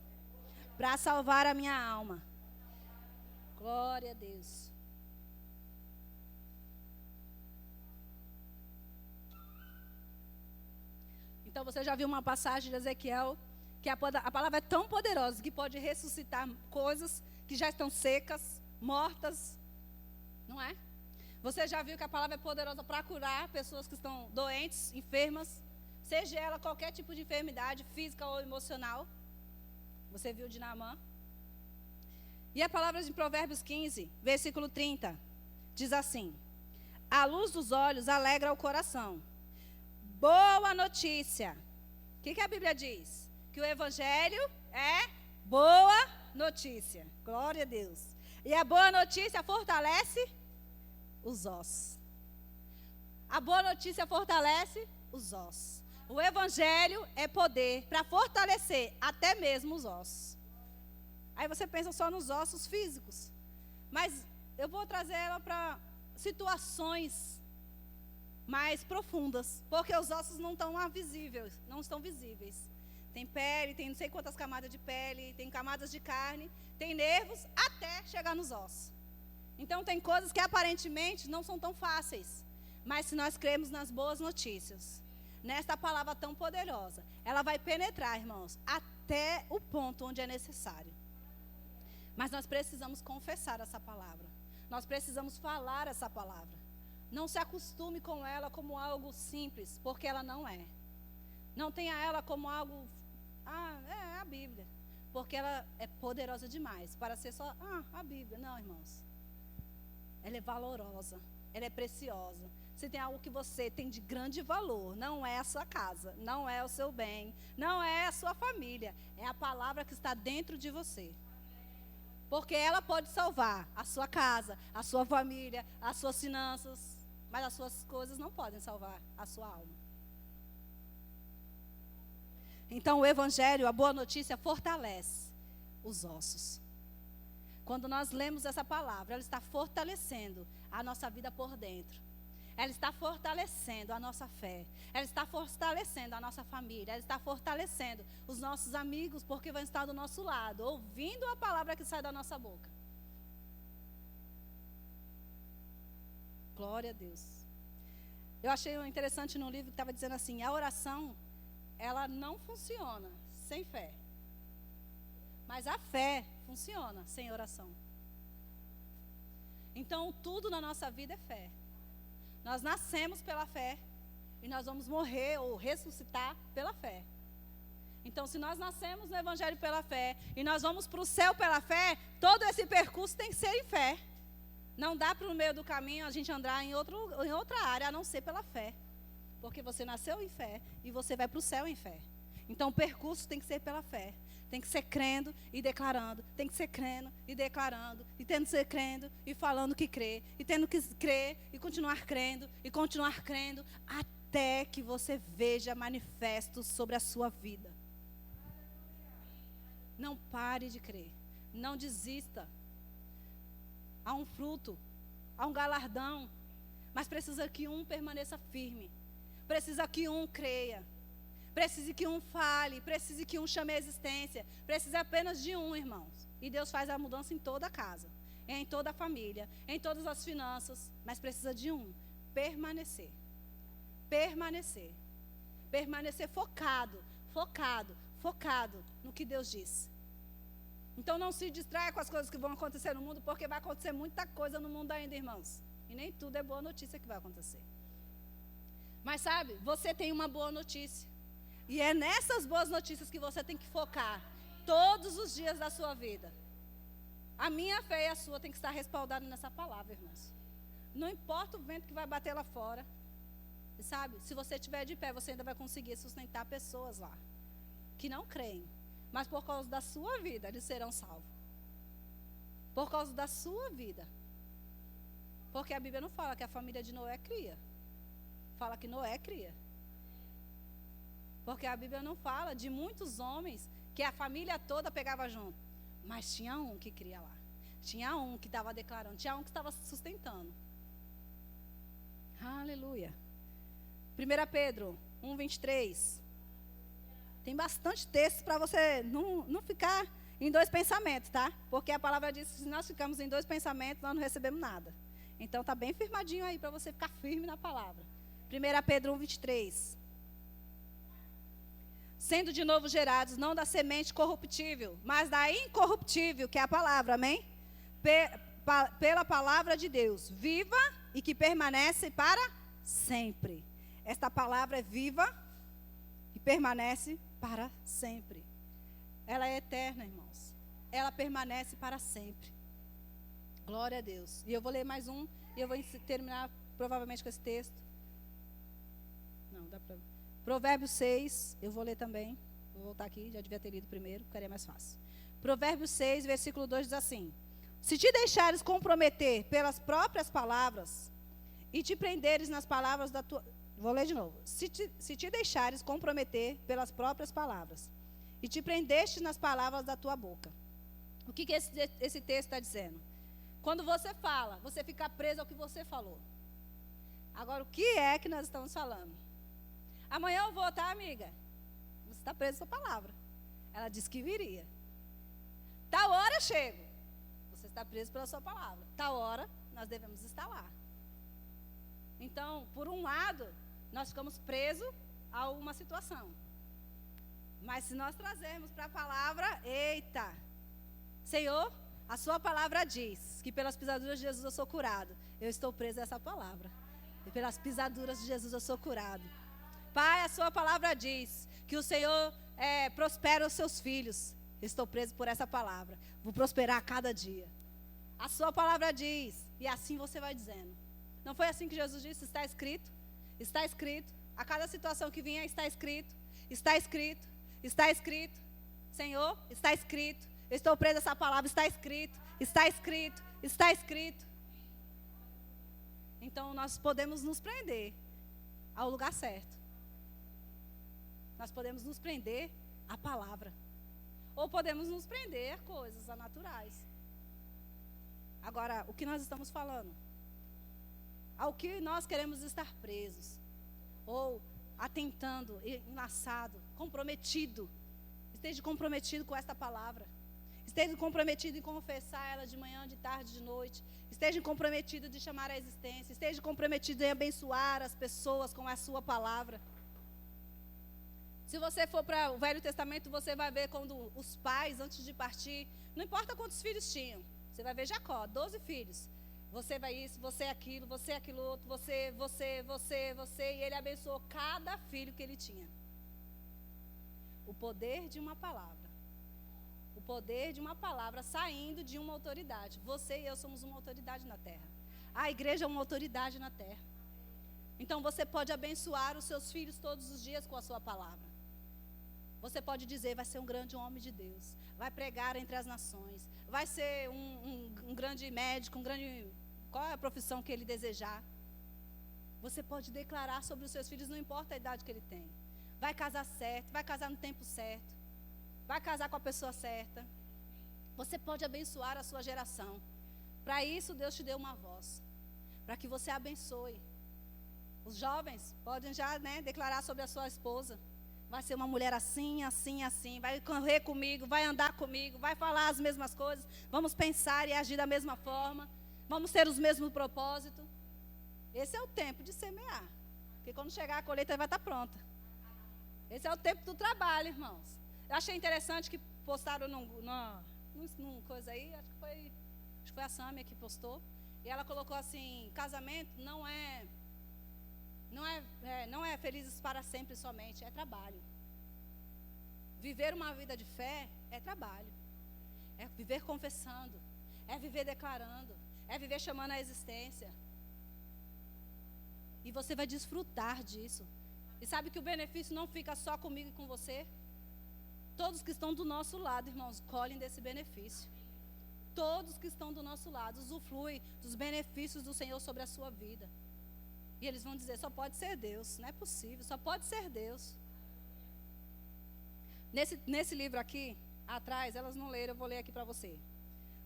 para salvar a minha alma. Glória a Deus. Então você já viu uma passagem de Ezequiel que a palavra é tão poderosa que pode ressuscitar coisas que já estão secas, mortas, não é? Você já viu que a palavra é poderosa para curar pessoas que estão doentes, enfermas, seja ela qualquer tipo de enfermidade, física ou emocional. Você viu de Naamã. E a palavra de Provérbios 15, versículo 30, diz assim: a luz dos olhos alegra o coração. Boa notícia. O que a Bíblia diz? Que o Evangelho é boa notícia. Glória a Deus. E a boa notícia fortalece os ossos. A boa notícia fortalece os ossos. O Evangelho é poder para fortalecer até mesmo os ossos. Aí você pensa só nos ossos físicos. Mas eu vou trazer ela para situações mais profundas. Porque os ossos não estão visíveis, não estão visíveis. Tem pele, tem não sei quantas camadas de pele, tem camadas de carne, tem nervos até chegar nos ossos. Então tem coisas que aparentemente não são tão fáceis. Mas se nós cremos nas boas notícias, nesta palavra tão poderosa, ela vai penetrar, irmãos, até o ponto onde é necessário. Mas nós precisamos confessar essa palavra. Nós precisamos falar essa palavra. Não se acostume com ela como algo simples, porque ela não é. Não tenha ela como algo, é a Bíblia. Porque ela é poderosa demais para ser só, a Bíblia. Não, irmãos. Ela é valorosa, ela é preciosa. Se tem algo que você tem de grande valor, não é a sua casa, não é o seu bem, não é a sua família, é a palavra que está dentro de você. Porque ela pode salvar a sua casa, a sua família, as suas finanças, mas as suas coisas não podem salvar a sua alma. Então o Evangelho, a boa notícia, fortalece os ossos. Quando nós lemos essa palavra, ela está fortalecendo a nossa vida por dentro. Ela está fortalecendo a nossa fé. Ela está fortalecendo a nossa família. Ela está fortalecendo os nossos amigos, porque vão estar do nosso lado, ouvindo a palavra que sai da nossa boca. Glória a Deus. Eu achei interessante no livro que estava dizendo assim, a oração, ela não funciona sem fé. Mas a fé funciona sem oração. Então, tudo na nossa vida é fé. Nós nascemos pela fé e nós vamos morrer ou ressuscitar pela fé. Então, se nós nascemos no Evangelho pela fé e nós vamos para o céu pela fé, todo esse percurso tem que ser em fé. Não dá para no meio do caminho a gente andar em outra área, a não ser pela fé. Porque você nasceu em fé e você vai para o céu em fé. Então, o percurso tem que ser pela fé. Tem que ser crendo e declarando. Tem que ser crendo e declarando. E tendo que ser crendo e falando que crê. E tendo que crer e continuar crendo. E continuar crendo até que você veja manifestos sobre a sua vida. Não pare de crer. Não desista. Há um fruto. Há um galardão. Mas precisa que um permaneça firme. Precisa que um creia. Precisa que um fale, precisa que um chame a existência. Precisa apenas de um, irmãos. E Deus faz a mudança em toda a casa, em toda a família, em todas as finanças. Mas precisa de um. Permanecer. Permanecer. Permanecer focado, focado, focado no que Deus disse. Então não se distraia com as coisas que vão acontecer no mundo, porque vai acontecer muita coisa no mundo ainda, irmãos. E nem tudo é boa notícia que vai acontecer. Mas sabe, você tem uma boa notícia. E é nessas boas notícias que você tem que focar todos os dias da sua vida. A minha fé e a sua tem que estar respaldada nessa palavra, irmãos. Não importa o vento que vai bater lá fora. E sabe, se você estiver de pé, você ainda vai conseguir sustentar pessoas lá que não creem. Mas por causa da sua vida, eles serão salvos. Por causa da sua vida. Porque a Bíblia não fala que a família de Noé cria. Fala que Noé cria. Porque a Bíblia não fala de muitos homens que a família toda pegava junto. Mas tinha um que cria lá. Tinha um que estava declarando. Tinha um que estava sustentando. Aleluia. 1 Pedro 1:23. Tem bastante texto para você não ficar em dois pensamentos, tá? Porque a palavra diz que se nós ficarmos em dois pensamentos, nós não recebemos nada. Então está bem firmadinho aí para você ficar firme na palavra. 1 Pedro 1:23. Sendo de novo gerados, não da semente corruptível, mas da incorruptível, que é a palavra, amém? Pela palavra de Deus, viva e que permanece para sempre. Esta palavra é viva e permanece para sempre. Ela é eterna, irmãos. Ela permanece para sempre. Glória a Deus. E eu vou ler mais um, e eu vou terminar provavelmente com esse texto. Não, dá para... Provérbios 6, eu vou ler também. Vou voltar aqui, já devia ter lido primeiro, ficaria mais fácil. Provérbios 6, versículo 2 diz assim: se te deixares comprometer pelas próprias palavras e te prenderes nas palavras da tua... Vou ler de novo. Se te deixares comprometer pelas próprias palavras e te prendeste nas palavras da tua boca. O que esse texto está dizendo? Quando você fala, você fica preso ao que você falou. Agora, o que é que nós estamos falando? Amanhã eu vou, tá, amiga? Você está preso à sua palavra. Ela disse que viria. Tal hora eu chego. Você está preso pela sua palavra. Tal hora nós devemos estar lá. Então, por um lado, nós ficamos presos a uma situação. Mas se nós trazermos para a palavra, eita, Senhor, a sua palavra diz que pelas pisaduras de Jesus eu sou curado. Eu estou preso a essa palavra. E pelas pisaduras de Jesus eu sou curado. Pai, a sua palavra diz que o Senhor prospera os seus filhos. Estou preso por essa palavra. Vou prosperar a cada dia. A sua palavra diz, e assim você vai dizendo. Não foi assim que Jesus disse? Está escrito. Está escrito. A cada situação que vinha, está escrito. Está escrito. Está escrito. Senhor, está escrito. Eu estou preso a essa palavra. Está escrito. Está escrito. Está escrito. Então, nós podemos nos prender ao lugar certo. Nós podemos nos prender à palavra. Ou podemos nos prender a coisas naturais. Agora, o que nós estamos falando? Ao que nós queremos estar presos. Ou atentando, enlaçado, comprometido. Esteja comprometido com esta palavra. Esteja comprometido em confessar ela de manhã, de tarde, de noite. Esteja comprometido de chamar a existência. Esteja comprometido em abençoar as pessoas com a sua palavra. Se você for para o Velho Testamento, você vai ver quando os pais, antes de partir, não importa quantos filhos tinham, você vai ver Jacó, 12 filhos. Você vai isso, você é aquilo outro, você. E ele abençoou cada filho que ele tinha. O poder de uma palavra. O poder de uma palavra saindo de uma autoridade. Você e eu somos uma autoridade na terra. A igreja é uma autoridade na terra. Então você pode abençoar os seus filhos todos os dias com a sua palavra. Você pode dizer, vai ser um grande homem de Deus. Vai pregar entre as nações. Vai ser um grande médico, qual é a profissão que ele desejar. Você pode declarar sobre os seus filhos, não importa a idade que ele tem. Vai casar certo, vai casar no tempo certo. Vai casar com a pessoa certa. Você pode abençoar a sua geração. Para isso, Deus te deu uma voz. Para que você abençoe. Os jovens podem já declarar sobre a sua esposa. Vai ser uma mulher assim, assim, assim. Vai correr comigo, vai andar comigo, vai falar as mesmas coisas. Vamos pensar e agir da mesma forma. Vamos ter os mesmos propósitos. Esse é o tempo de semear. Porque quando chegar a colheita, vai estar pronta. Esse é o tempo do trabalho, irmãos. Eu achei interessante que postaram num coisa aí, acho que foi a Sâmia que postou. E ela colocou assim, casamento não é felizes para sempre somente, é trabalho. Viver uma vida de fé é trabalho. É viver confessando, é viver declarando, é viver chamando a existência. E você vai desfrutar disso. E sabe que o benefício não fica só comigo e com você? Todos que estão do nosso lado, irmãos, colhem desse benefício. Todos que estão do nosso lado usufruem dos benefícios do Senhor sobre a sua vida. E eles vão dizer, só pode ser Deus. Não é possível, só pode ser Deus. Nesse livro aqui, atrás, elas não leram, eu vou ler aqui para você.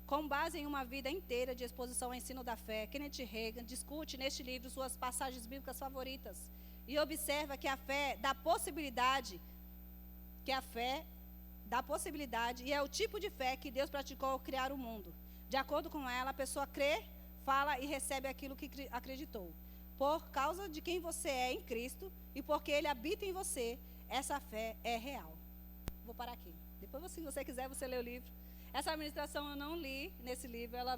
Com base em uma vida inteira de exposição ao ensino da fé, Kenneth Hagin discute neste livro suas passagens bíblicas favoritas. E observa que a fé dá possibilidade, e é o tipo de fé que Deus praticou ao criar o mundo. De acordo com ela, a pessoa crê, fala e recebe aquilo que acreditou. Por causa de quem você é em Cristo e porque Ele habita em você, essa fé é real. Vou parar aqui. Depois, se você quiser, você lê o livro. Essa administração eu não li nesse livro, ela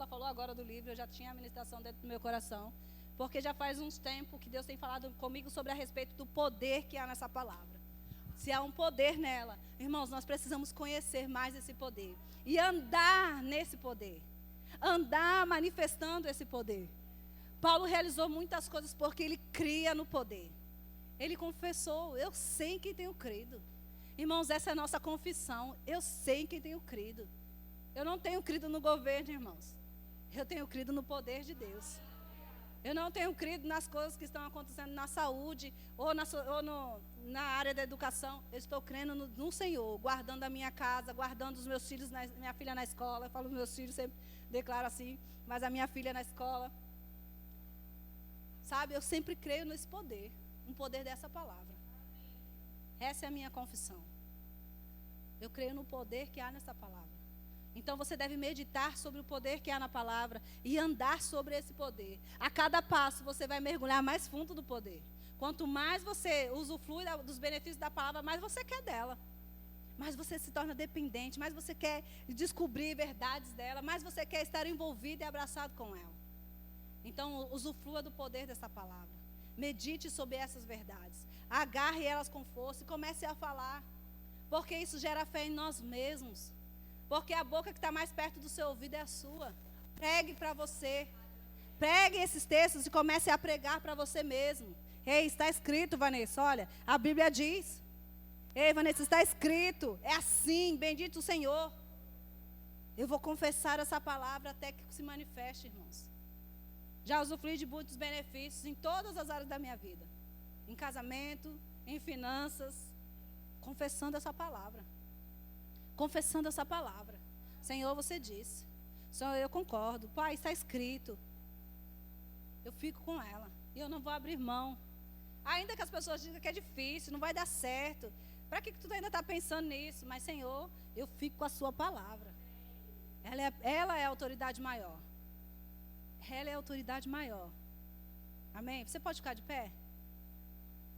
falou agora do livro, eu já tinha a administração dentro do meu coração. Porque já faz uns tempos que Deus tem falado comigo sobre a respeito do poder que há nessa palavra. Se há um poder nela, irmãos, nós precisamos conhecer mais esse poder. E andar nesse poder. Andar manifestando esse poder. Paulo realizou muitas coisas porque ele cria no poder. Ele confessou, eu sei em quem tenho crido. Irmãos, essa é a nossa confissão. Eu sei em quem tenho crido. Eu não tenho crido no governo, irmãos. Eu tenho crido no poder de Deus. Eu não tenho crido nas coisas que estão acontecendo na saúde ou na área da educação. Eu estou crendo no Senhor, guardando a minha casa, guardando os meus filhos, minha filha na escola. Eu falo meus filhos, sempre declaro assim, mas a minha filha na escola. Sabe, eu sempre creio nesse poder, no poder dessa palavra. Essa é a minha confissão. Eu creio no poder que há nessa palavra. Então você deve meditar sobre o poder que há na palavra e andar sobre esse poder. A cada passo você vai mergulhar mais fundo do poder. Quanto mais você usufrui dos benefícios da palavra, mais você quer dela. Mais você se torna dependente, mais você quer descobrir verdades dela, mais você quer estar envolvido e abraçado com ela. Então usufrua do poder dessa palavra. Medite sobre essas verdades. Agarre elas com força e comece a falar. Porque isso gera fé em nós mesmos. Porque a boca que está mais perto do seu ouvido é a sua. Pregue para você. Pregue esses textos e comece a pregar para você mesmo. Ei, está escrito, Vanessa, olha, a Bíblia diz. Ei, Vanessa, está escrito. É assim, bendito o Senhor. Eu vou confessar essa palavra até que se manifeste, irmãos. Já usufrui de muitos benefícios em todas as áreas da minha vida. Em casamento, em finanças. Confessando essa palavra. Confessando essa palavra. Senhor, você disse. Senhor, eu concordo. Pai, está escrito. Eu fico com ela. E eu não vou abrir mão. Ainda que as pessoas digam que é difícil, não vai dar certo. Para que tu ainda está pensando nisso? Mas, Senhor, eu fico com a sua palavra. Ela é a autoridade maior. Ela é a autoridade maior. Amém? Você pode ficar de pé?